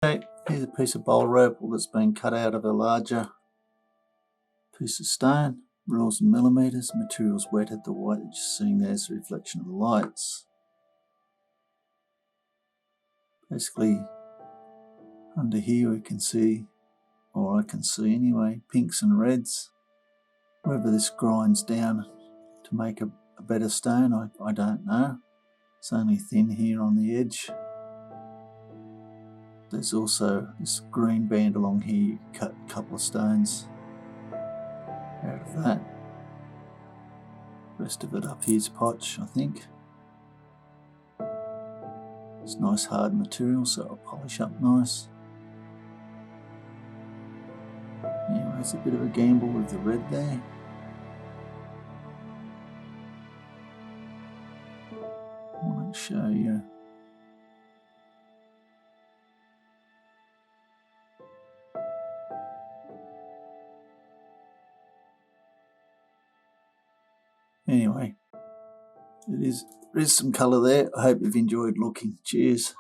Okay, here's a piece of Boulder Opal that's been cut out of a larger piece of stone. Rules and millimetres, materials wetted, the white that you're seeing there's the reflection of the lights. Basically, under here we can see, or I can see anyway, pinks and reds. Whether this grinds down to make a better stone, I don't know. It's only thin here on the edge. There's also this green band along here. You can cut a couple of stones out of that. Rest of it up here's potch, I think. It's nice hard material, so it'll polish up nice. Anyway, it's a bit of a gamble with the red there. I want to show you. Anyway, there is some colour there. I hope you've enjoyed looking. Cheers.